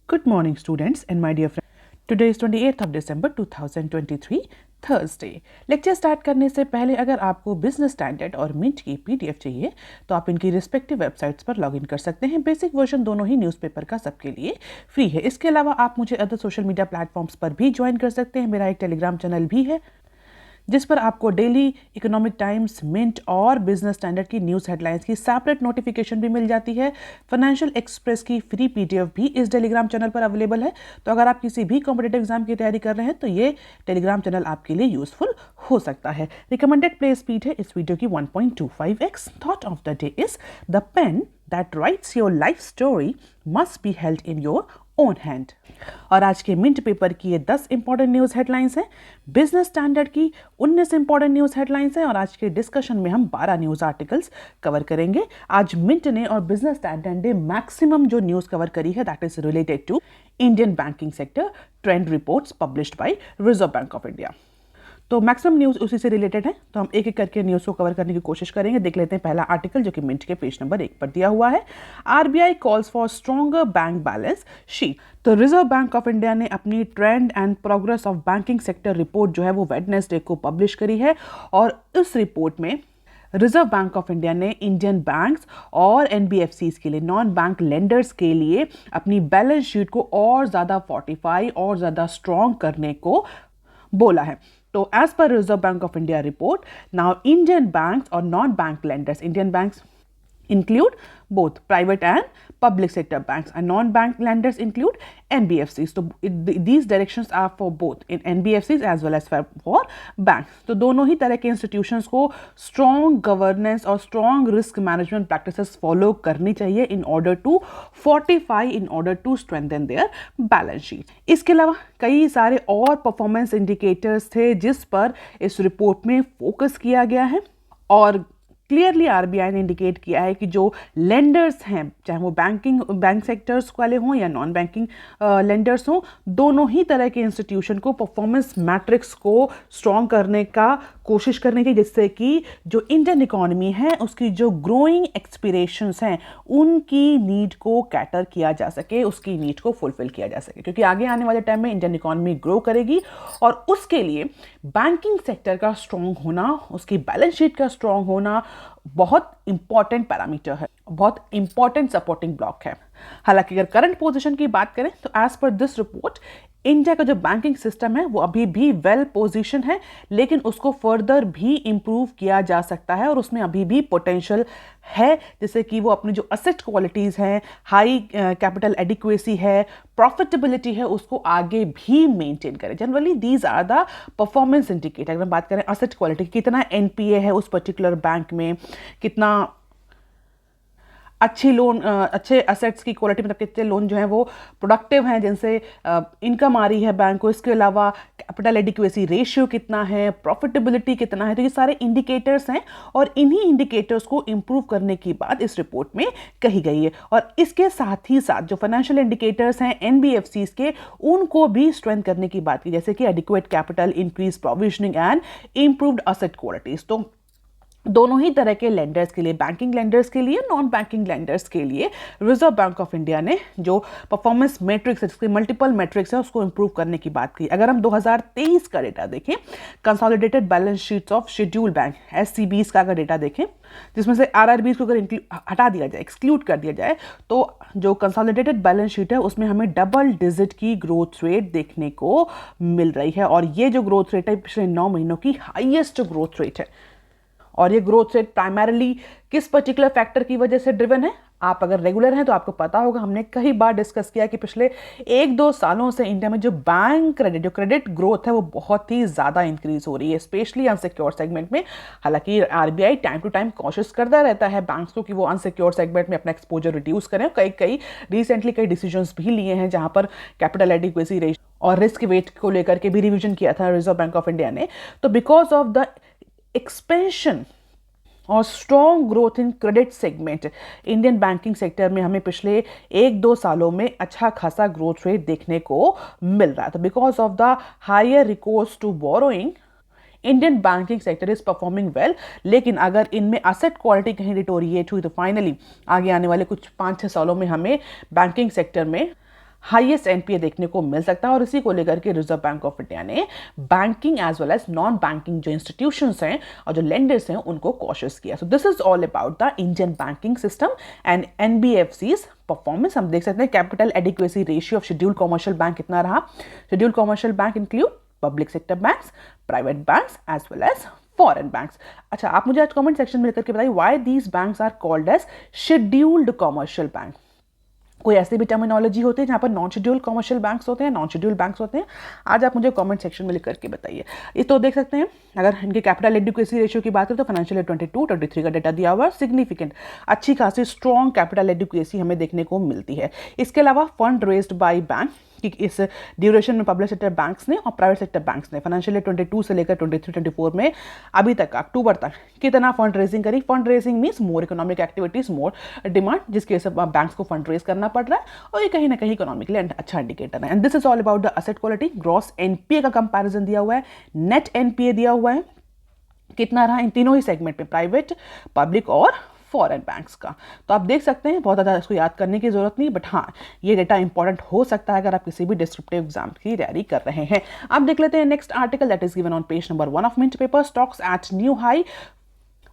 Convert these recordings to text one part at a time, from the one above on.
Good morning, students and my dear friends. Today is 28th of December 2023, Thursday. Lecture start करने से पहले अगर आपको बिजनेस स्टैंडर्ड और मिंट की पीडीएफ चाहिए तो आप इनकी रिस्पेक्टिव वेबसाइट्स पर लॉगिन कर सकते हैं। बेसिक वर्जन दोनों ही न्यूज़पेपर का सबके लिए फ्री है। इसके अलावा आप मुझे अदर सोशल मीडिया प्लेटफॉर्म्स पर भी ज्वाइन कर सकते हैं। मेरा एक टेलीग्राम चैनल भी है जिस पर आपको डेली इकोनॉमिक टाइम्स, मिंट और बिजनेस स्टैंडर्ड की न्यूज़ हेडलाइंस की सेपरेट नोटिफिकेशन भी मिल जाती है। फाइनेंशियल एक्सप्रेस की फ्री पीडीएफ भी इस टेलीग्राम चैनल पर अवेलेबल है। तो अगर आप किसी भी कॉम्पिटेटिव एग्जाम की तैयारी कर रहे हैं तो ये टेलीग्राम चैनल आपके लिए यूजफुल हो सकता है। रिकमेंडेड प्ले स्पीड है इस वीडियो की 1.25x। Thought of the day is the pen that writes your life story must be held in your own hand. और आज के मिंट पेपर की ये 10 इंपॉर्टेंट न्यूज़ हेडलाइंस हैं। बिजनेस स्टैंडर्ड की 19 इंपॉर्टेंट न्यूज़ हेडलाइंस हैं और आज के डिस्कशन में हम 12 न्यूज़ आर्टिकल्स कवर करेंगे। आज मिंट ने और बिजनेस स्टैंडर्ड ने मैक्सिमम जो न्यूज़ कवर करी है that is related to Indian banking sector trend reports published by Reserve Bank of India. तो मैक्सिमम न्यूज़ उसी से रिलेटेड है, तो हम एक एक करके न्यूज़ को कवर करने की कोशिश करेंगे। देख लेते हैं पहला आर्टिकल जो कि मिंट के पेज नंबर 1 पर दिया हुआ है। RBI calls for stronger bank balance sheet. तो रिजर्व बैंक ऑफ इंडिया ने अपनी trend and progress of banking sector report जो है वो वेडनेसडे को पब्लिश करी है और इस रिपोर्ट में रिजर्व बैंक ऑफ इंडिया ने इंडियन बैंक्स और एनबीएफसीज के लिए, नॉन बैंक लेंडर्स के लिए अपनी बैलेंस शीट को और ज़्यादा फोर्टिफाई और ज़्यादा स्ट्रॉन्ग करने को बोला है। तो as per Reserve Bank of India report, now Indian banks और non bank lenders, Indian banks include both private and public sector banks and non-bank lenders include NBFCs. So these directions are for both in NBFCs as well as for banks. तो दोनों ही तरह के institutions को strong governance और strong risk management practices follow करनी चाहिए in order to fortify, in order to strengthen their balance sheet. इसके अलावा कई सारे और performance indicators थे जिस पर इस रिपोर्ट में फोकस किया गया है और क्लियरली आरबीआई ने इंडिकेट किया है कि जो लेंडर्स हैं, चाहे वो बैंक सेक्टर्स वाले हों या नॉन बैंकिंग लेंडर्स हों, दोनों ही तरह के इंस्टीट्यूशन को परफॉर्मेंस मैट्रिक्स को स्ट्रॉन्ग करने का कोशिश करनी चाहिए जिससे कि जो इंडियन इकोनॉमी है उसकी जो ग्रोइंग एक्सपिरेशंस हैं उनकी नीड को कैटर किया जा सके, उसकी नीड को फुलफिल किया जा सके, क्योंकि आगे आने वाले टाइम में इंडियन इकोनॉमी ग्रो करेगी और उसके लिए बैंकिंग सेक्टर का स्ट्रॉन्ग होना, उसकी बैलेंस शीट का स्ट्रॉन्ग होना बहुत इंपॉर्टेंट पैरामीटर है, बहुत इंपॉर्टेंट सपोर्टिंग ब्लॉक है। हालांकि अगर करंट पोजीशन की बात करें तो एज पर दिस रिपोर्ट इंडिया का जो बैंकिंग सिस्टम है वो अभी भी वेल पोजीशन है, लेकिन उसको फर्दर भी इंप्रूव किया जा सकता है और उसमें अभी भी पोटेंशियल है, जैसे कि वो अपनी जो असेट क्वालिटीज़ हैं, हाई कैपिटल एडिक्वेसी है, प्रॉफिटेबिलिटी है, उसको आगे भी मेंटेन करें। Generally these are the performance indicator. अगर हम बात करें असेट क्वालिटी, कितना एनपीए है उस पर्टिकुलर बैंक में, कितना अच्छी लोन, अच्छे असेट्स की क्वालिटी, मतलब कितने लोन जो हैं वो प्रोडक्टिव हैं जिनसे इनकम आ रही है बैंक को, इसके अलावा कैपिटल एडिक्वेसी रेशियो कितना है, प्रॉफिटेबिलिटी कितना है, तो ये सारे इंडिकेटर्स हैं और इन्हीं इंडिकेटर्स को इंप्रूव करने की बात इस रिपोर्ट में कही गई है। और इसके साथ ही साथ जो फाइनेंशियल इंडिकेटर्स हैं एनबीएफसीज के, उनको भी स्ट्रेंथ करने की बात की, जैसे कि adequate capital, increase provisioning and improved asset qualities. तो दोनों ही तरह के लेंडर्स के लिए, बैंकिंग लेंडर्स के लिए, नॉन बैंकिंग लेंडर्स के लिए रिजर्व बैंक ऑफ इंडिया ने जो परफॉर्मेंस मैट्रिक्स है, जिसके मल्टीपल मैट्रिक्स है, उसको इंप्रूव करने की बात की। अगर हम 2023 का डेटा देखें, consolidated balance sheets of schedule bank SCBs का अगर डेटा देखें, जिसमें से आरआरबीज को अगर हटा दिया जाए, एक्सक्लूड कर दिया जाए, तो जो कंसोलिडेटेड बैलेंस शीट है उसमें हमें डबल डिजिट की ग्रोथ रेट देखने को मिल रही है और ये जो ग्रोथ रेट है पिछले 9 महीनों की हाईएस्ट ग्रोथ रेट है। और ये ग्रोथ रेट प्राइमरीली किस पर्टिकुलर फैक्टर की वजह से ड्रिवन है? आप अगर रेगुलर हैं तो आपको पता होगा, हमने कई बार डिस्कस किया कि पिछले 1-2 सालों से इंडिया में जो बैंक क्रेडिट, जो क्रेडिट ग्रोथ है वो बहुत ही ज़्यादा इंक्रीज हो रही है, स्पेशली अनसिक्योर सेगमेंट में। हालांकि आरबीआई टाइम टू टाइम कोशिश करता रहता है बैंक्स को कि वो अनसिक्योर सेगमेंट में अपना एक्सपोजर रिड्यूस करें। कई रिसेंटली कई डिसीजंस भी लिए हैं जहां पर कैपिटल एडिक्वेसी रेशियो और रिस्क वेट को लेकर के भी रिविजन किया था रिजर्व बैंक ऑफ इंडिया ने। तो बिकॉज ऑफ द एक्सपेंशन और strong growth in credit segment, Indian banking sector में हमें पिछले 1-2 सालों में अच्छा खासा ग्रोथ रेट देखने को मिल रहा है। तो because of the higher recourse to borrowing, Indian banking sector is performing well. लेकिन अगर इनमें असेट क्वालिटी कहीं डिटोरिएट हुई तो फाइनली आगे आने वाले कुछ 5-6 सालों में हमें बैंकिंग सेक्टर में हाईएस्ट एनपीए देखने को मिल सकता है और इसी को लेकर के रिजर्व बैंक ऑफ इंडिया ने banking as well as non banking जो इंस्टीट्यूशंस हैं और जो लेंडर्स हैं उनको कॉशियस किया। So this is all about the Indian banking system and NBFCs performance. हम देख सकते हैं capital adequacy ratio of scheduled commercial bank कितना रहा। Scheduled commercial bank include public sector banks, private banks as well as foreign banks. अच्छा, आप मुझे आज कमेंट सेक्शन में लिख करके बताइए why these banks are called as scheduled commercial bank. कोई ऐसी भी टर्मिनोलॉजी होती है जहाँ पर नॉन शेड्यूल्ड कमर्शियल बैंक्स होते हैं, नॉन शेड्यूल्ड बैंक्स होते हैं? आज आप मुझे कमेंट सेक्शन में लिख करके बताइए। ये तो देख सकते हैं अगर इनके कैपिटल एडिक्वेसी रेशियो की बात करें तो फाइनेंशियल ईयर 22-23 का डेटा दिया हुआ है। सिग्निफिकेंट अच्छी खासी स्ट्रॉन्ग कैपिटल एडिक्वेसी हमें देखने को मिलती है। इसके अलावा फंड रेज्ड बाय बैंक कि इस ड्यूरेशन में पब्लिक सेक्टर बैंक्स ने और प्राइवेट सेक्टर बैंक्स ने फाइनेंशियल ईयर 22 से लेकर 23-24 में अभी तक अक्टूबर तक कितना फंड रेजिंग करी। Fund raising means more economic activities, more demand, जिसके वजह से बैंक्स को फंड रेज करना पड़ रहा है और ये कहीं ना कहीं इकोनॉमिकली अच्छा इंडिकेटर है। And this is all about the asset quality. Gross NPA का कंपैरिजन दिया हुआ है, नेट एनपीए दिया हुआ है, कितना रहा इन तीनों ही सेगमेंट में, प्राइवेट, पब्लिक और फॉरेन बैंक्स का। तो आप देख सकते हैं बहुत ज़्यादा इसको याद करने की जरूरत नहीं, बट हाँ ये डेटा इंपॉर्टेंट हो सकता है अगर आप किसी भी डिस्क्रिप्टिव एग्जाम की तैयारी कर रहे हैं। आप देख लेते हैं next article that is given on page number 1 of Mint paper. Stocks at new high,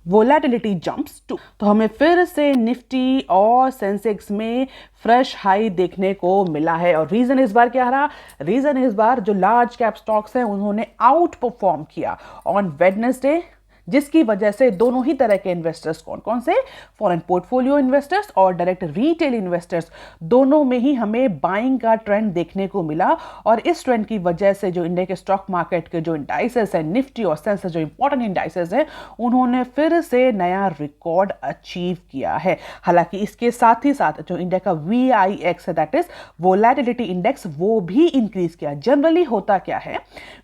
volatility jumps to. तो हमें फिर से निफ्टी और सेंसेक्स में फ्रेश हाई देखने को मिला है और रीजन इस बार क्या रहा? रीजन इस बार जो लार्ज कैप स्टॉक्स हैं उन्होंने आउट परफॉर्म किया ऑन वेडनेसडे, जिसकी वजह से दोनों ही तरह के इन्वेस्टर्स, कौन कौन से? फॉरेन पोर्टफोलियो इन्वेस्टर्स और डायरेक्ट रिटेल इन्वेस्टर्स, दोनों में ही हमें बाइंग का ट्रेंड देखने को मिला। और इस ट्रेंड की वजह से जो इंडिया के स्टॉक मार्केट के जो इंडाइसेस हैं, निफ्टी और सेंसेक्स जो इंपॉर्टेंट इंडाइसेस हैं, उन्होंने फिर से नया रिकॉर्ड अचीव किया है। हालांकि इसके साथ ही साथ जो इंडिया का VIX है, दैट इज वोलेटिलिटी इंडेक्स, वो भी इंक्रीज किया। जनरली होता क्या है,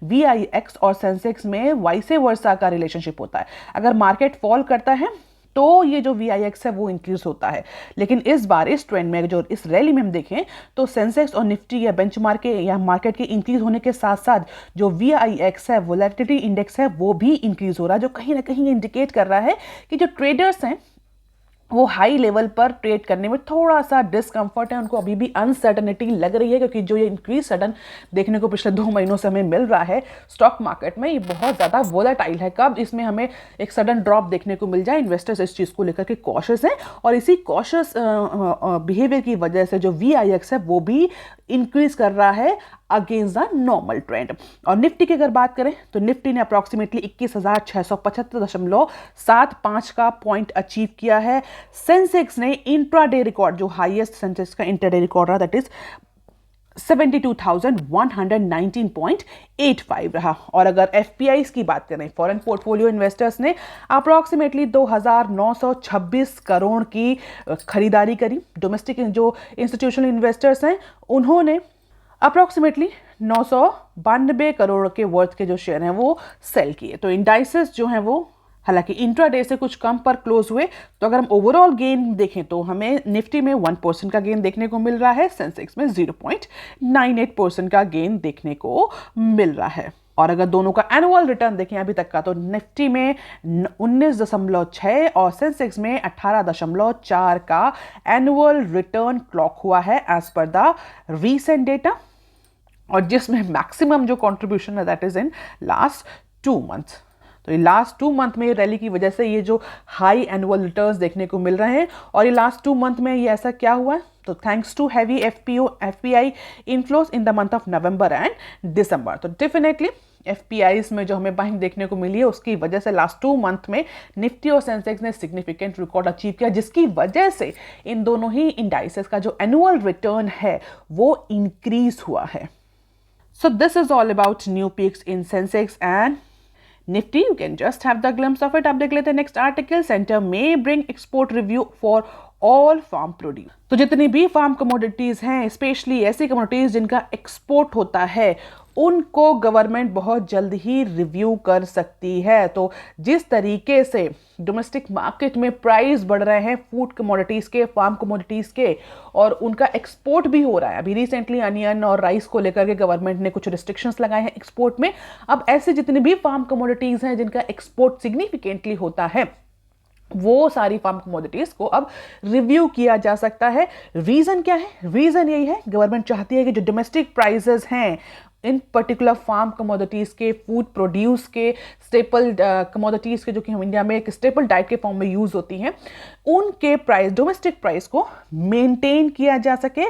VIX और सेंसेक्स में वाइसे वर्सा का रिलेशनशिप होता है। अगर मार्केट फॉल करता है तो ये जो VIX है वो इंक्रीज होता है, लेकिन इस बार इस ट्रेंड में जो इस रैली में हम देखें तो सेंसेक्स और निफ्टी या बेंचमार्क के या मार्केट के इंक्रीज होने के साथ साथ जो VIX है, वोलेटिलिटी इंडेक्स है, वो भी इंक्रीज हो रहा है, जो कहीं ना कहीं इंडिकेट कर रहा है कि जो ट्रेडर्स हैं वो हाई लेवल पर ट्रेड करने में थोड़ा सा डिस्कंफर्ट है, उनको अभी भी अनसर्टनिटी लग रही है, क्योंकि जो ये इंक्रीज सडन देखने को पिछले 2 महीनों से हमें मिल रहा है स्टॉक मार्केट में, ये बहुत ज़्यादा वोलेटाइल है। कब इसमें हमें एक सडन ड्रॉप देखने को मिल जाए, इन्वेस्टर्स इस चीज़ को लेकर के कॉशियस हैं और इसी कॉशियस बिहेवियर की वजह से जो VIX है वो भी इंक्रीज कर रहा है अगेंस्ट द नॉर्मल ट्रेंड। और निफ्टी की अगर बात करें तो निफ्टी ने अप्रॉक्सीमेटली 21,675.75 का पॉइंट अचीव किया है। सेंसेक्स ने इंट्राडे रिकॉर्ड, जो हाईएस्ट सेंसेक्स का इंट्राडे रिकॉर्ड रहा, दैट इज 72,119.85 रहा। और अगर FPIs की बात करें, फॉरेन पोर्टफोलियो इन्वेस्टर्स ने अप्रॉक्सीमेटली 2,926 करोड़ की खरीदारी करी। डोमेस्टिक जो इंस्टीट्यूशनल इन्वेस्टर्स हैं उन्होंने अप्रॉक्सीमेटली 992 करोड़ के वर्थ के जो शेयर हैं वो सेल किए। तो इंडाइसेस जो हैं वो हालांकि इंट्राडे से कुछ कम पर क्लोज हुए। तो अगर हम ओवरऑल गेन देखें तो हमें निफ्टी में 1% का गेन देखने को मिल रहा है, सेंसेक्स में 0.98% का गेन देखने को मिल रहा है। और अगर दोनों का एनुअल रिटर्न देखें अभी तक का, तो निफ्टी में 19.6 और सेंसेक्स में 18.4 का एनुअल रिटर्न क्लॉक हुआ है as per the recent data, और जिसमें मैक्सिमम जो कंट्रीब्यूशन है that is in last 2 months. तो ये लास्ट 2 मंथ में रैली की वजह से ये जो हाई एनुअल रिटर्न्स देखने को मिल रहे हैं, और ये लास्ट 2 मंथ में ये ऐसा क्या हुआ है, तो thanks to heavy FPI inflows in the month of November and December. तो डेफिनेटली FPIs में जो हमें बाइंग देखने को मिली है उसकी वजह से लास्ट 2 मंथ में निफ्टी और सेंसेक्स ने सिग्निफिकेंट रिकॉर्ड अचीव किया, जिसकी वजह से इन दोनों ही इंडाइसेस का जो एनुअल रिटर्न है वो इंक्रीज हुआ है। सो this is all about new peaks in Sensex and Nifty. You can just have the glimpse of it. आप देख लेते हैं next article. Centre may bring export review for all farm produce। तो जितनी भी फार्म कमोडिटीज हैं, specially ऐसी commodities जिनका एक्सपोर्ट होता है, उनको गवर्नमेंट बहुत जल्द ही रिव्यू कर सकती है। तो जिस तरीके से डोमेस्टिक मार्केट में प्राइस बढ़ रहे हैं फूड कमोडिटीज़ के, फार्म कमोडिटीज़ के, और उनका एक्सपोर्ट भी हो रहा है। अभी रिसेंटली अनियन और राइस को लेकर के गवर्नमेंट ने कुछ रिस्ट्रिक्शंस लगाए हैं एक्सपोर्ट में। अब ऐसे जितनी भी फार्म कमोडिटीज़ हैं जिनका एक्सपोर्ट सिग्निफिकेंटली होता है, वो सारी फार्म कमोडिटीज को अब रिव्यू किया जा सकता है। रीजन क्या है? रीजन यही है, गवर्नमेंट चाहती है कि जो डोमेस्टिक प्राइसेस हैं इन पर्टिकुलर फार्म कमोडिटीज़ के, फूड प्रोड्यूस के, स्टेपल कमोडिटीज़ के, जो कि हम इंडिया में एक स्टेपल डाइट के फॉर्म में यूज़ होती हैं, उनके प्राइस, डोमेस्टिक प्राइस को मेंटेन किया जा सके।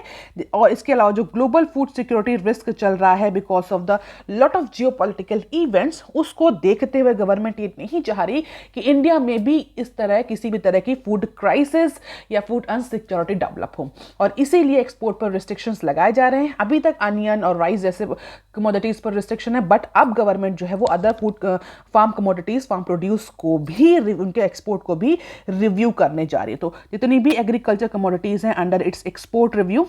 और इसके अलावा जो ग्लोबल फूड सिक्योरिटी रिस्क चल रहा है because of the lot of geopolitical events, उसको देखते हुए गवर्नमेंट ये नहीं चाह रही कि इंडिया में भी इस तरह किसी भी तरह की फूड क्राइसिस या फूड अनसिक्योरिटी डेवलप हो, और इसीलिए एक्सपोर्ट पर रिस्ट्रिक्शंस लगाए जा रहे हैं। अभी तक अनियन और राइस जैसे कमोडिटीज पर रिस्ट्रिक्शन है, बट अब गवर्नमेंट जो है वो other food farm commodities, farm produce को भी, उनके एक्सपोर्ट को भी रिव्यू करने जा रही है। तो जितनी भी एग्रीकल्चर कमोडिटीज हैं under its export review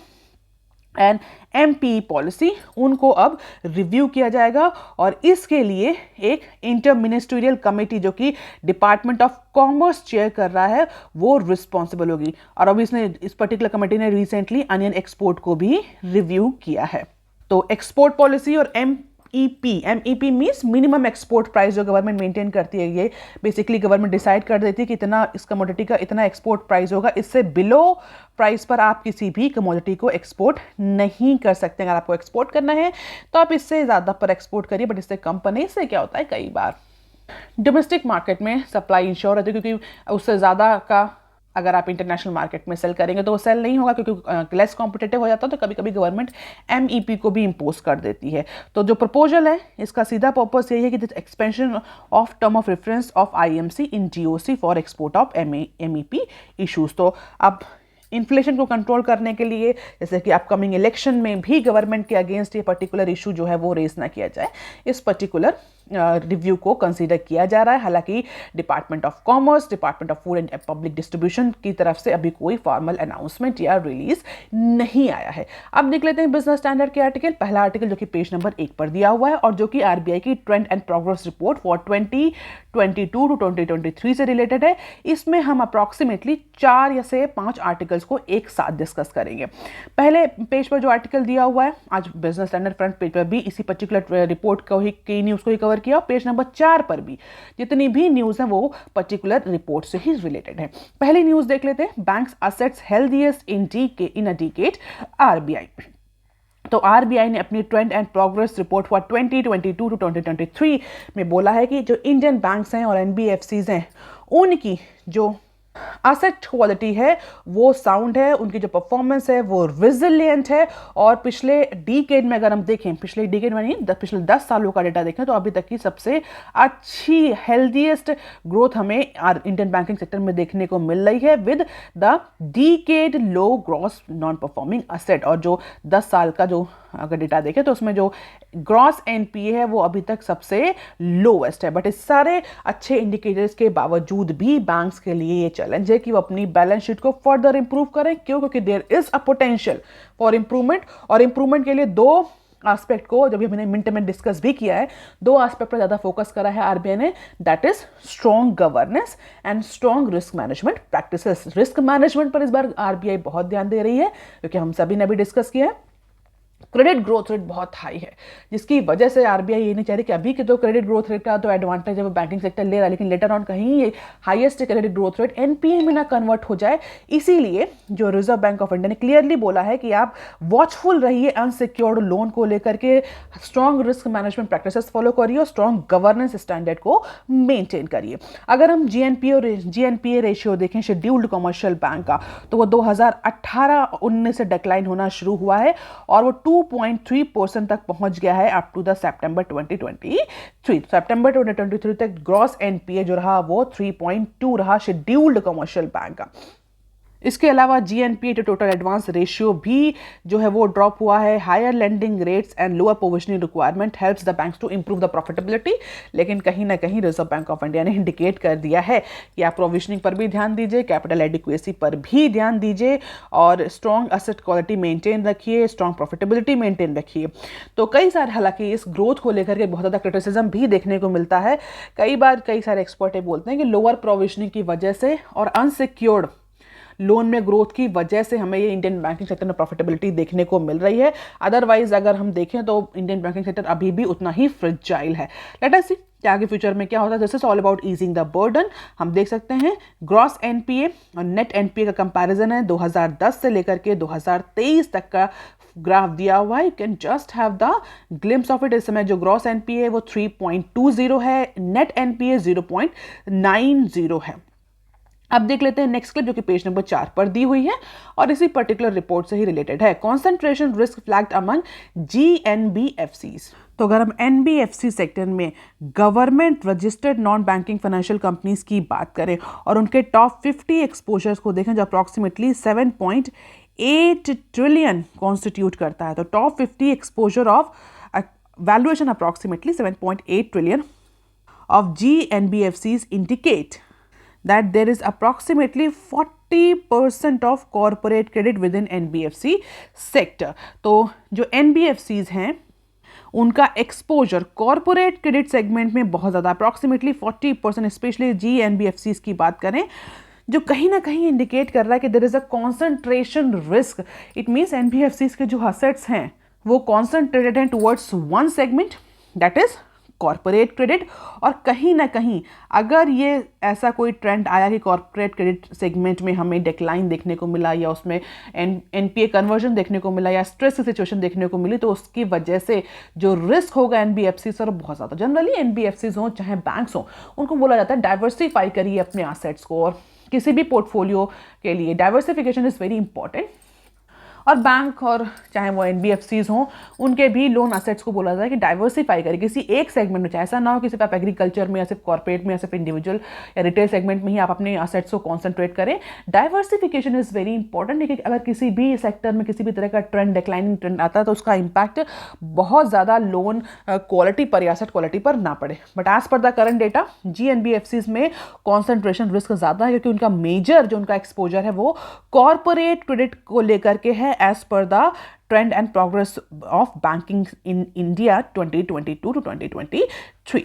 and MP policy, उनको अब रिव्यू किया जाएगा। और इसके लिए एक इंटर मिनिस्ट्रियल कमेटी जो कि डिपार्टमेंट ऑफ कॉमर्स चेयर कर रहा है, वो रिस्पॉन्सिबल होगी। और अब इस पर्टिकुलर कमेटी ने रिसेंटली अनियन एक्सपोर्ट को भी रिव्यू किया है। तो एक्सपोर्ट पॉलिसी और MEP means minimum export price जो गवर्नमेंट मेंटेन करती है, ये बेसिकली गवर्नमेंट डिसाइड कर देती है कि इतना इस कमोडिटी का इतना एक्सपोर्ट प्राइस होगा, इससे बिलो प्राइस पर आप किसी भी कमोडिटी को एक्सपोर्ट नहीं कर सकते। अगर आपको एक्सपोर्ट करना है तो आप इससे ज़्यादा पर एक्सपोर्ट करिए, बट इससे कम पर नहीं। इससे क्या होता है, कई बार डोमेस्टिक मार्केट में सप्लाई इंश्योर रहती है, क्योंकि उससे ज़्यादा का अगर आप इंटरनेशनल मार्केट में सेल करेंगे तो वो सेल नहीं होगा, क्योंकि लेस कॉम्पिटिटिव हो जाता है। तो कभी कभी गवर्नमेंट एमईपी को भी इम्पोज कर देती है। तो जो प्रपोजल है, इसका सीधा पर्पस यही है कि expansion of term of reference of IMC in GOC for export of MEP issues. तो अब इन्फ्लेशन को कंट्रोल करने के लिए, जैसे कि अपकमिंग इलेक्शन में भी गवर्नमेंट के अगेंस्ट ये पर्टिकुलर इशू जो है वो रेज ना किया जाए, इस पर्टिकुलर रिव्यू को कंसीडर किया जा रहा है। हालांकि department of commerce, department of food and public distribution की तरफ से अभी कोई फॉर्मल अनाउंसमेंट या रिलीज नहीं आया है। अब देख लेते हैं बिजनेस स्टैंडर्ड के आर्टिकल। पहला आर्टिकल जो कि पेज नंबर 1 पर दिया हुआ है और जो कि आरबीआई की trend and progress report for 2022 to 2023 से रिलेटेड है। इसमें हम अप्रॉक्सीमेटली 4 या से 5 आर्टिकल्स को एक साथ डिस्कस करेंगे। पहले पेज पर जो आर्टिकल दिया हुआ है, आज बिजनेस स्टैंडर्ड फ्रंट पेज पर भी इसी पर्टिकुलर रिपोर्ट को ही, की न्यूज़ को ही कवर किया। पेज नंबर 4 पर भी जितनी भी न्यूज़ है वो पर्टिकुलर रिपोर्ट से ही रिलेटेड है। पहली न्यूज़ देख लेते हैं, banks assets healthiest in a decade, RBI. तो आरबीआई ने अपनी trend and progress report for 2022 to 2023 में बोला है कि जो इंडियन बैंक्स हैं और एनबीएफसीज हैं, उनकी जो एसेट क्वालिटी है वो साउंड है, उनकी जो परफॉर्मेंस है वो रिजिलियंट है। और पिछले डिकेड में अगर हम देखें, पिछले डिकेड में नहीं, पिछले 10 सालों का डेटा देखें तो अभी तक की सबसे अच्छी हेल्दीएस्ट ग्रोथ हमें इंडियन बैंकिंग सेक्टर में देखने को मिल रही है with the decade low gross non performing asset. और जो 10 साल का जो अगर डेटा देखें तो उसमें जो ग्रॉस एनपीए है वो अभी तक सबसे लोवेस्ट है। बट इस सारे अच्छे इंडिकेटर्स के बावजूद भी बैंक्स के लिए ये चैलेंज है कि वो अपनी बैलेंस शीट को फर्दर इंप्रूव करें। क्यों? क्योंकि there is a potential for improvement. और इंप्रूवमेंट के लिए 2 एस्पेक्ट को, जब हमने मिनट में डिस्कस भी किया है, 2 एस्पेक्ट पर ज़्यादा फोकस करा है आरबीआई ने, that is strong governance and strong risk management practices. Risk management पर इस बार आरबीआई बहुत ध्यान दे रही है, क्योंकि हम सभी ने भी डिस्कस किया है क्रेडिट ग्रोथ रेट बहुत हाई है, जिसकी वजह से आरबीआई ये नहीं चाह रही कि अभी के तो क्रेडिट ग्रोथ रेट का तो एडवांटेज है वो बैंकिंग सेक्टर ले रहा है, लेकिन लेटर ऑन कहीं ये highest credit growth rate NPA में ना कन्वर्ट हो जाए। इसीलिए जो रिजर्व बैंक ऑफ इंडिया ने क्लियरली बोला है कि आप वॉचफुल रहिए अनसिक्योर्ड लोन को लेकर के, strong risk management practices follow करिए और स्ट्रॉन्ग गवर्नेंस स्टैंडर्ड को मेंटेन करिए। अगर हम जीएनपीए रेशियो देखें शेड्यूल्ड कमर्शियल बैंक का, तो वो 2018-19 से डिक्लाइन होना शुरू हुआ है और वो 2.3% तक पहुंच गया है अप टू द सितंबर 2023। सितंबर 2023 तक ग्रॉस एनपीए जो रहा वो 3.2 रहा शेड्यूल्ड कमर्शियल बैंक का। इसके अलावा GNPA to total advance ratio भी जो है वो ड्रॉप हुआ है। Higher lending rates and lower provisioning requirement helps the banks to improve the profitability. लेकिन कहीं ना कहीं रिजर्व बैंक ऑफ इंडिया ने इंडिकेट कर दिया है कि आप प्रोविजनिंग पर भी ध्यान दीजिए, कैपिटल एडिक्वेसी पर भी ध्यान दीजिए और स्ट्रॉन्ग एसेट क्वालिटी मेंटेन रखिए, स्ट्रॉन्ग प्रॉफिटेबिलिटी मेंटेन रखिए। तो कई सारे, हालांकि इस ग्रोथ को लेकर के बहुत ज़्यादा क्रिटिसिज्म भी देखने को मिलता है। कई बार कई सारे एक्सपर्ट बोलते हैं कि लोअर प्रोविजनिंग की वजह से और अनसिक्योर्ड लोन में ग्रोथ की वजह से हमें ये इंडियन बैंकिंग सेक्टर में प्रॉफिटेबिलिटी देखने को मिल रही है। अदरवाइज अगर हम देखें तो इंडियन बैंकिंग सेक्टर अभी भी उतना ही फ्रेजाइल है। लेट अस सी कि आगे फ्यूचर में क्या होता है। This is all about easing the burden. हम देख सकते हैं ग्रॉस एनपीए और नेट एनपीए का कंपैरिजन है 2010 से लेकर के 2023 तक का ग्राफ दिया हुआ है। You can just have the glimpse of it. इस समय जो ग्रॉस एनपीए है वो 3.20 है, नेट एनपीए 0.90 है। अब देख लेते हैं नेक्स्ट क्लिप जो कि पेज नंबर 4 पर दी हुई है और इसी पर्टिकुलर रिपोर्ट से ही रिलेटेड है। Concentration risk flagged among GNBFCs। तो अगर हम NBFC सेक्टर में government registered non banking financial companies की बात करें और उनके टॉप 50 एक्सपोजर्स को देखें जो अप्रॉक्सीमेटली 7.8 ट्रिलियन कॉन्स्टिट्यूट करता है। तो top 50 exposure of valuation approximately 7.8 trillion of GNBFCs indicate that there is approximately 40% of corporate credit within NBFC sector। तो जो NBFCs हैं उनका एक्सपोजर कॉरपोरेट क्रेडिट सेगमेंट में बहुत ज़्यादा अप्रॉक्सीमेटली 40%, स्पेशली GNBFCs की बात करें जो कहीं ना कहीं इंडिकेट कर रहा है कि there is a concentration risk. It means NBFCs के जो असेट्स हैं वो कॉन्सेंट्रेटेड हैं towards one segment that is corporate credit. और कहीं ना कहीं अगर ये ऐसा कोई ट्रेंड आया कि कॉर्पोरेट क्रेडिट सेगमेंट में हमें डिक्लाइन देखने को मिला या उसमें एनपीए कन्वर्जन देखने को मिला या स्ट्रेस की सिचुएशन देखने को मिली, तो उसकी वजह से जो रिस्क होगा एनबीएफसी सर बहुत ज़्यादा। जनरली एनबीएफसीज हों चाहे बैंक्स हों उनको बोला जाता है डाइवर्सिफाई करिए अपने एसेट्स को, और किसी भी पोर्टफोलियो के लिए डाइवर्सिफिकेशन इज़ वेरी इंपॉर्टेंट। और बैंक और चाहे वो एनबीएफसीज हों उनके भी लोन असेट्स को बोला जाता है कि डाइवर्सिफाई करें किसी एक सेगमेंट में। चाहे ऐसा ना हो कि सिर्फ आप एग्रीकल्चर में या सिर्फ कॉर्पोरेट में या सिर्फ इंडिविजुअल या रिटेल सेगमेंट में ही आप अपने असेट्स को कॉन्सेंट्रेट करें। Diversification is very important. लेकिन अगर किसी भी सेक्टर में किसी भी तरह का ट्रेंड डिक्लाइनिंग ट्रेंड आता है तो उसका इम्पैक्ट बहुत ज़्यादा लोन क्वालिटी पर या एसेट क्वालिटी पर ना पड़े। But as per the current data GNBFCs में कॉन्सेंट्रेशन रिस्क ज़्यादा है क्योंकि उनका मेजर जो उनका एक्सपोजर है वो कॉर्पोरेट क्रेडिट को लेकर के है as per the trend and progress of banking in India 2022 to 2023।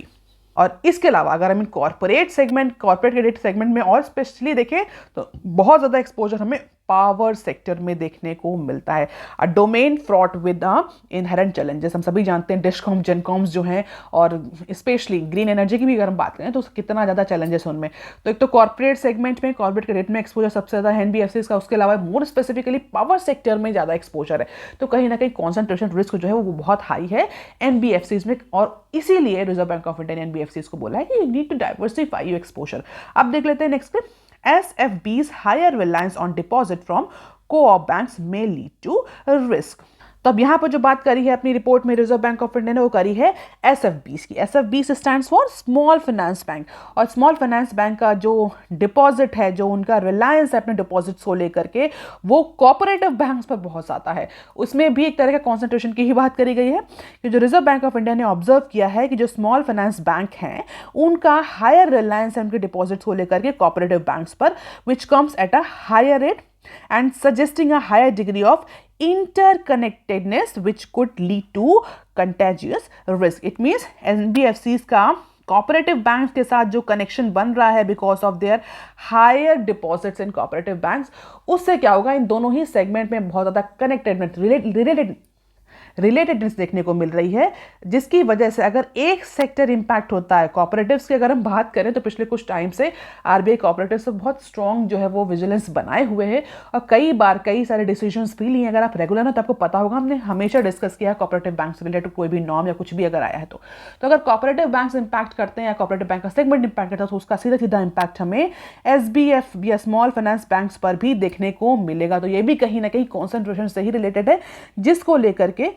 और इसके अलावा अगर हम कॉर्पोरेट क्रेडिट सेगमेंट में और स्पेशली देखें तो बहुत ज़्यादा एक्सपोजर हमें पावर सेक्टर में देखने को मिलता है। A domain fraught with inherent challenges. हम सभी जानते हैं डिस्कॉम जेनकॉम्स जो हैं और स्पेशली ग्रीन एनर्जी की भी अगर हम बात करें तो कितना ज़्यादा चैलेंजेस उनमें। तो एक तो कॉर्पोरेट सेगमेंट में कॉर्पोरेट क्रेडिट में एक्सपोजर सबसे ज़्यादा है एनबीएफसीज का, उसके अलावा मोर स्पेसिफिकली पावर सेक्टर में ज़्यादा एक्सपोजर है। तो कहीं ना कहीं कॉन्सेंट्रेशन रिस्क जो है वो बहुत हाई है एनबीएफसीज में, और इसीलिए रिजर्व बैंक ऑफ इंडिया ने एनबीएफसीज को बोला है कि you need to diversify your exposure. अब देख लेते हैं next clip. SFB's higher reliance on deposit from co-op banks may lead to risk। तो अब यहाँ पर जो बात करी है अपनी रिपोर्ट में रिजर्व बैंक ऑफ इंडिया ने वो करी है SFBs की। SFBs stands for small finance bank. और स्मॉल फाइनेंस बैंक का जो डिपॉजिट है, जो उनका रिलायंस है अपने डिपॉजिट्स को लेकर के, वो कोऑपरेटिव बैंक्स पर बहुत ज़्यादा है। उसमें भी एक तरह का कॉन्सेंट्रेशन की ही बात करी गई है कि जो रिजर्व बैंक ऑफ इंडिया ने ऑब्जर्व किया है कि जो स्मॉल फाइनेंस बैंक हैं उनका हायर रिलायंस है उनके डिपॉजिट्स को लेकर के कोऑपरेटिव बैंक्स पर, which comes at a higher rate and suggesting a higher degree of interconnectedness which could lead to contagious risk। It means NBFCs का कोऑपरेटिव बैंक्स के साथ जो कनेक्शन बन रहा है because of their higher deposits in cooperative banks, उससे क्या होगा इन दोनों ही सेगमेंट में बहुत ज़्यादा कनेक्टेडनेस रिलेटेडनेस देखने को मिल रही है, जिसकी वजह से अगर एक सेक्टर इंपैक्ट होता है कोऑपरेटिव्स की अगर हम बात करें तो पिछले कुछ टाइम से आरबीआई कोऑपरेटिव्स से बहुत स्ट्रॉन्ग जो है वो विजिलेंस बनाए हुए है और कई सारे डिसीजंस भी लिए। अगर आप रेगुलर हो तो आपको पता होगा हमने हमेशा डिस्कस किया है कोऑपरेटिव बैंक से रिलेटेड कोई भी नॉर्म या कुछ भी अगर आया है तो अगर कोऑपरेटिव बैंक इंपैक्ट करते हैं या कोऑपरेटिव बैंक का सेगमेंट इंपैक्ट करता है तो उसका सीधा इंपैक्ट हमें SBF या स्मॉल फाइनेंस बैंक्स पर भी देखने को मिलेगा। तो ये भी कहीं ना कहीं कॉन्सेंट्रेशन से ही रिलेटेड है, जिसको लेकर के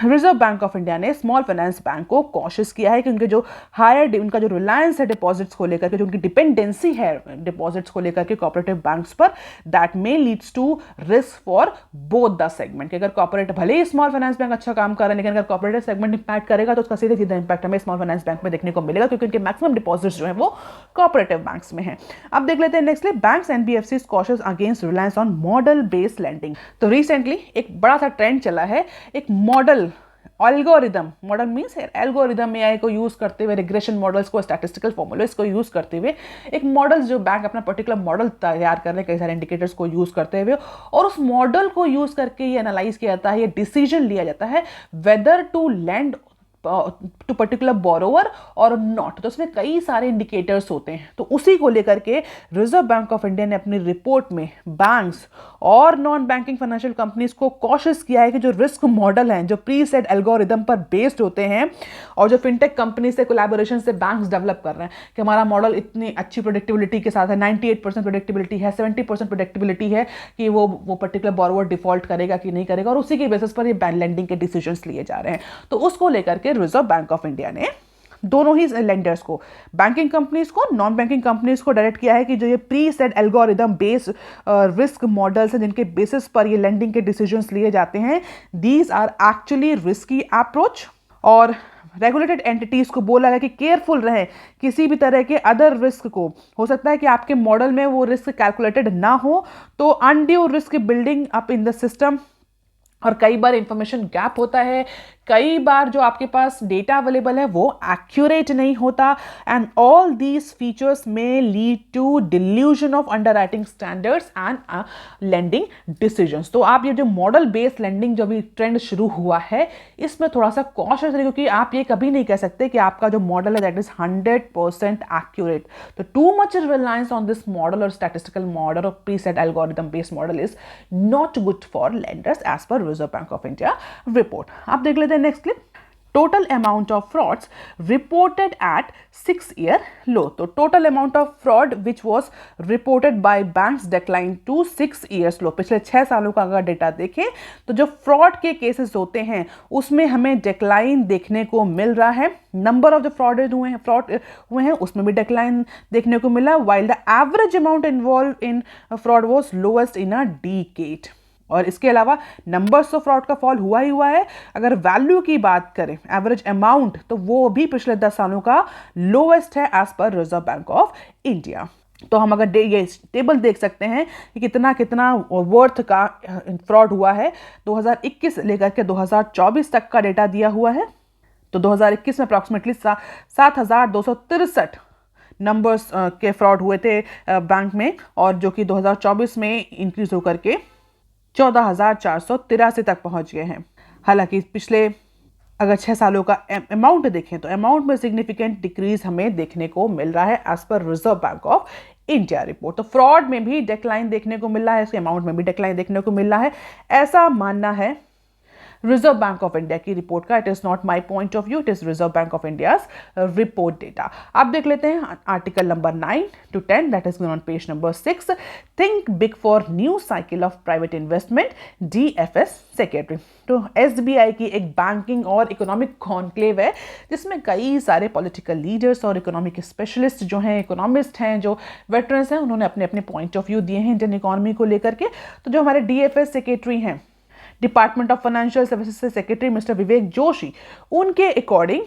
रिजर्व बैंक ऑफ इंडिया ने स्मॉल फाइनेंस बैंक को कॉशियस किया है कि उनके जो उनका जो रिलायंस है डिपॉजिट्स को लेकर के, जो उनकी डिपेंडेंसी है डिपॉजिट्स को लेकर के कोऑपरेटिव बैंक्स पर, that may leads to risk for both the segment. अगर कॉर्पोरेट भले ही स्मॉल फाइनेंस बैंक अच्छा काम कर रहा है लेकिन अगर कॉर्पोरेटिव सेगमेंट इंपैक्ट करेगा तो उसका सीधा इंपैक्ट हमें स्मॉल फाइनेंस बैंक में देखने को मिलेगा क्योंकि उनके मैक्सिमम डिपॉजिट्स जो है वो कोऑपरेटिव बैंक्स में है। अब देख लेते हैं next banks NBFCs cautious against reliance on model based lending. तो रिसेंटली एक बड़ा सा ट्रेंड चला है एक model algorithm model means algorithm AI को यूज करते हुए, रिग्रेशन मॉडल्स को, स्टैटिस्टिकल फॉर्मूलाज को यूज करते हुए एक मॉडल, जो बैंक अपना पर्टिकुलर मॉडल तैयार कर रहे हैं कई सारे इंडिकेटर्स को यूज करते हुए, और उस मॉडल को यूज करके ये एनालाइज किया जाता है, ये डिसीजन लिया जाता है whether to lend to particular borrower और नॉट। तो उसमें कई सारे इंडिकेटर्स होते हैं। तो उसी को लेकर के रिजर्व बैंक ऑफ इंडिया ने अपनी रिपोर्ट में बैंक्स और नॉन बैंकिंग फाइनेंशियल कंपनीज को कॉशियस किया है कि जो रिस्क मॉडल हैं, जो प्री सेट एल्गोरिदम पर बेस्ड होते हैं, और जो फिनटेक कंपनी से कोलैबोरेशन से बैंक्स डेवलप कर रहे हैं कि हमारा मॉडल इतनी अच्छी प्रोडिक्टिबिलिटी के साथ है, 98% प्रोडिक्टिबिलिटी है, 70% प्रोडिक्टिबिलिटी है कि वो पर्टिकुलर बोरोवर डिफॉल्ट करेगा कि नहीं करेगा, और उसी के बेसिस पर ये बैंक लेंडिंग के डिसीजंस लिए जा रहे हैं। तो उसको लेकर के रिजर्व बैंक ऑफ इंडिया ने दोनों ही लेंडर्स को, बैंकिंग कंपनीज को, नॉन बैंकिंग कंपनीज को डायरेक्ट किया है कि जो ये pre set algorithm based risk models हैं जिनके बेसिस पर ये लेंडिंग के डिसीजंस लिए जाते हैं, these are actually risky approach. और रेगुलेटेड एंटिटीज को बोला है कि केयरफुल रहें किसी भी तरह के अदर रिस्क को। हो सकता है कि आपके मॉडल में वो रिस्क कैलकुलेटेड ना हो, तो undue risk building up in the system, और कई बार इंफॉर्मेशन गैप होता है, कई बार जो आपके पास डेटा अवेलेबल है वो एक्यूरेट नहीं होता, and all these features may lead to dilution of underwriting standards and lending decisions. तो आप ये जो मॉडल बेस्ड लेंडिंग जो भी ट्रेंड शुरू हुआ है, इसमें थोड़ा सा कॉशियस रहिए, क्योंकि आप ये कभी नहीं कह सकते कि आपका जो मॉडल है दैट इज 100% एक्यूरेट। तो too much reliance on this model और स्टैटिस्टिकल मॉडल और preset algorithm based model is not good for lenders as per Reserve Bank of India report. आप देख लेते हैं next clip. Total amount of frauds reported at 6-year low. तो total amount of fraud which was reported by banks declined to 6 years low. पिछले 6 सालों का अगर data देखें तो जो फ्रॉड के केसेस होते हैं उसमें हमें डिक्लाइन देखने को मिल रहा है। नंबर ऑफ जो फ्रॉड हुए हैं उसमें भी डिक्लाइन देखने को मिला, while the average amount involved in fraud was lowest in a decade. और इसके अलावा नंबर्स ऑफ फ्रॉड का फॉल हुआ ही हुआ है। अगर वैल्यू की बात करें, एवरेज अमाउंट, तो वो भी पिछले 10 सालों का लोवेस्ट है as per Reserve Bank of India. तो हम अगर ये टेबल देख सकते हैं कि कितना वर्थ का फ्रॉड हुआ है, 2021 लेकर के 2024 तक का डेटा दिया हुआ है। तो 2021 में अप्रॉक्सीमेटली 7,263 नंबर्स के फ्रॉड हुए थे बैंक में, और जो कि 2024 में इंक्रीज होकर के 14,483 तक पहुंच गए हैं। हालांकि पिछले अगर 6 सालों का अमाउंट देखें तो अमाउंट में सिग्निफिकेंट डिक्रीज हमें देखने को मिल रहा है as per Reserve Bank of India report. तो फ्रॉड में भी डिक्लाइन देखने को मिल रहा है, इसके अमाउंट में भी डिक्लाइन देखने को मिल रहा है, ऐसा मानना है रिजर्व बैंक ऑफ इंडिया की रिपोर्ट का। It is not my point of view, it is reserve Bank of India's report data. आप देख लेते हैं article number 9 to 10 that is on page number 6। Think big for new cycle of private investment, DFS secretary. तो SBI की एक banking और economic conclave है जिसमें कई सारे पॉलिटिकल लीडर्स और इकोनॉमिक स्पेशलिस्ट जो हैं, इकोनॉमिस्ट हैं, जो वेटरन्स हैं, उन्होंने अपने अपने पॉइंट ऑफ व्यू दिए हैं इंडियन इकोनॉमी को लेकर के। तो जो हमारे DFS सेक्रेटरी हैं, डिपार्टमेंट ऑफ फाइनेंशियल सर्विसेज से सेक्रेटरी मिस्टर विवेक जोशी, उनके according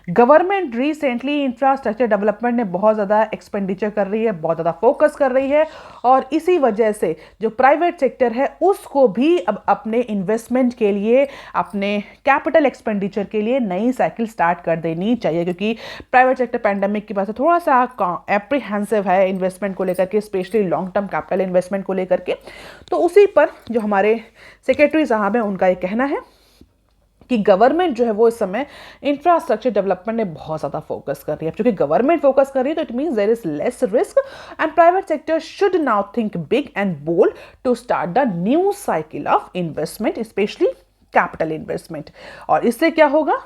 government recently infrastructure development में बहुत ज़्यादा एक्सपेंडिचर कर रही है, बहुत ज़्यादा फोकस कर रही है, और इसी वजह से जो प्राइवेट सेक्टर है उसको भी अब अपने इन्वेस्टमेंट के लिए, अपने कैपिटल एक्सपेंडिचर के लिए नई साइकिल स्टार्ट कर देनी चाहिए, क्योंकि प्राइवेट सेक्टर पैंडेमिक की वजह से थोड़ा सा एप्रीहेंसिव है इन्वेस्टमेंट को लेकर के, specially long term capital investment को लेकर के। तो उसी पर जो हमारे सेक्रेटरी साहब हैं उनका ये कहना है कि गवर्नमेंट जो है वो इस समय इंफ्रास्ट्रक्चर डेवलपमेंट में बहुत ज़्यादा फोकस कर रही है। क्योंकि गवर्नमेंट फोकस कर रही है तो it means there is less risk, and private sector should now think big and bold to start the new cycle of investment, specially capital investment. और इससे क्या होगा,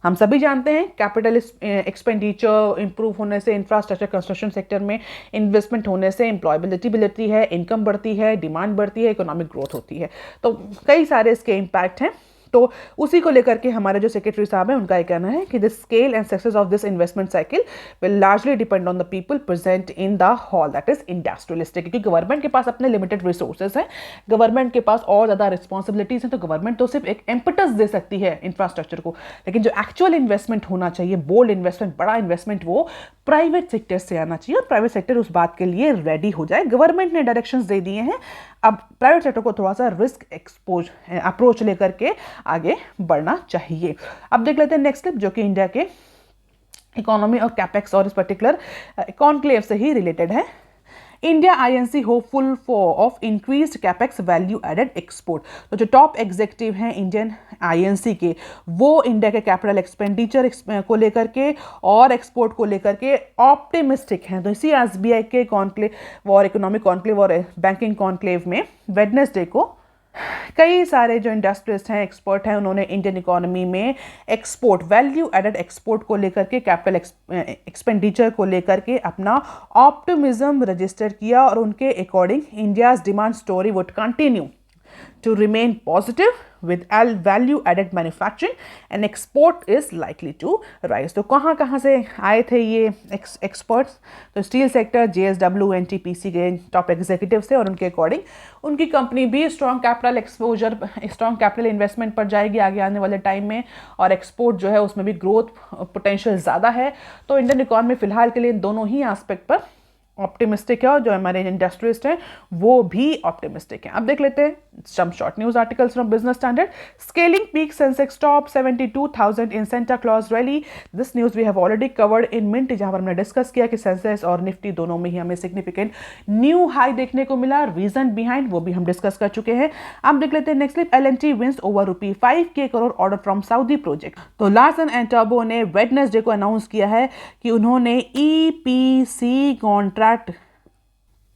हम सभी जानते हैं कैपिटल एक्सपेंडिचर इंप्रूव होने से, इंफ्रास्ट्रक्चर कंस्ट्रक्शन सेक्टर में इन्वेस्टमेंट होने से एम्प्लॉयबिलिटी बढ़ती है, इनकम बढ़ती है, डिमांड बढ़ती है, इकोनॉमिक ग्रोथ होती है। तो कई सारे इसके इम्पैक्ट हैं। तो उसी को लेकर के हमारे जो सेक्रेटरी साहब हैं उनका ये कहना है कि the scale and success of this investment cycle will largely depend on the people present in the hall, that is industrialistic. क्योंकि गवर्नमेंट के पास अपने लिमिटेड रिसोर्सेज हैं, गवर्नमेंट के पास और ज़्यादा रिस्पॉन्सिबिलिटीज हैं, तो गवर्नमेंट तो सिर्फ एक इम्पटस दे सकती है इंफ्रास्ट्रक्चर को, लेकिन जो एक्चुअल इन्वेस्टमेंट होना चाहिए, बोल्ड इन्वेस्टमेंट, बड़ा इन्वेस्टमेंट, वो प्राइवेट सेक्टर से आना चाहिए, और प्राइवेट सेक्टर उस बात के लिए रेडी हो जाए। गवर्नमेंट ने डायरेक्शंस दे दिए हैं, अब प्राइवेट सेक्टर को थोड़ा सा रिस्क एक्सपोज अप्रोच लेकर के आगे बढ़ना चाहिए। अब देख लेते हैं नेक्स्ट क्लिप, जो कि इंडिया के इकोनॉमी और कैपेक्स और इस पर्टिकुलर कॉन्क्लेव से ही रिलेटेड है। India INC hopeful for of increased capex value added export. तो जो टॉप एग्जीक्यूटिव हैं इंडियन आईएनसी के, वो इंडिया के कैपिटल एक्सपेंडिचर को लेकर के और एक्सपोर्ट को लेकर के ऑप्टिमिस्टिक हैं। तो इसी एसबीआई के कॉन्क्लेव और इकोनॉमिक कॉन्क्लेव और बैंकिंग कॉन्क्लेव में वेडनेसडे को कई सारे जो इंडस्ट्रियलिस्ट हैं, एक्सपर्ट हैं, उन्होंने इंडियन इकोनॉमी में एक्सपोर्ट, वैल्यू एडेड एक्सपोर्ट को लेकर के, कैपिटल एक्सपेंडिचर को लेकर के अपना ऑप्टिमिज्म रजिस्टर किया और उनके according India's demand story would continue to remain positive with value added manufacturing and export is likely to rise। तो कहाँ से आए थे ये एक्सपर्ट्स? तो स्टील सेक्टर, JSW, NTPC के टॉप एग्जीक्यूटिव से, और उनके अकॉर्डिंग उनकी कंपनी भी strong capital exposure, strong capital investment पर जाएगी आगे आने वाले टाइम में, और एक्सपोर्ट जो है उसमें भी ग्रोथ पोटेंशियल ज़्यादा है। तो इंडियन इकोनॉमी फिलहाल के लिए दोनों ही एस्पेक्ट पर ऑप्टिमिस्टिक है, और जो हमारे इंडस्ट्रियलिस्ट हैं वो भी ऑप्टिमिस्टिक हैं। अब देख लेते हैं some short news articles from Business Standard. Scaling peak Sensex top 72,000 in Santa Claus rally. This news we have already covered in Mint, जहां पर हमने डिस्कस किया कि सेंसेक्स और निफ्टी दोनों में ही हमें सिग्निफिकेंट न्यू हाई देखने को मिला। रीजन बिहाइंड वो भी हम डिस्कस कर चुके हैं। अब देख लेते हैं next clip. L&T wins over ₹5K crore order from Saudi project। तो लार्सन एंड टर्बो ने वेडनेसडे को अनाउंस किया है कि उन्होंने EPC कॉन्ट्रैक्ट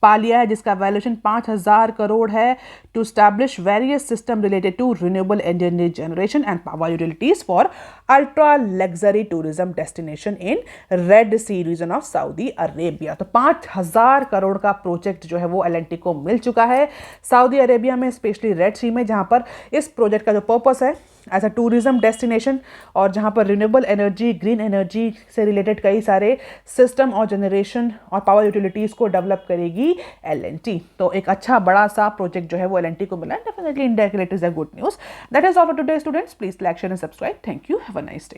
पा लिया है जिसका वैल्यूएशन 5,000 करोड़ है, to establish various system related to renewable energy generation and power utilities for ultra luxury tourism destination in Red Sea region of Saudi Arabia. तो 5,000 करोड़ का प्रोजेक्ट जो है वो L&T को मिल चुका है सऊदी अरेबिया में, स्पेशली रेड सी में, जहां पर इस प्रोजेक्ट का जो पर्पस है एज अ टूरिज्म डेस्टिनेशन, और जहां पर रिन्यूएबल एनर्जी, ग्रीन एनर्जी से रिलेटेड कई सारे सिस्टम और जनरेशन और पावर यूटिलिटीज़ को डेवलप करेगी L&T। तो एक अच्छा बड़ा सा प्रोजेक्ट जो है वो L&T को मिला है। डेफिनेटली इंडिया के लिए it is a good news. That is all for today students. Please like, share and subscribe. Thank you. Have a nice day.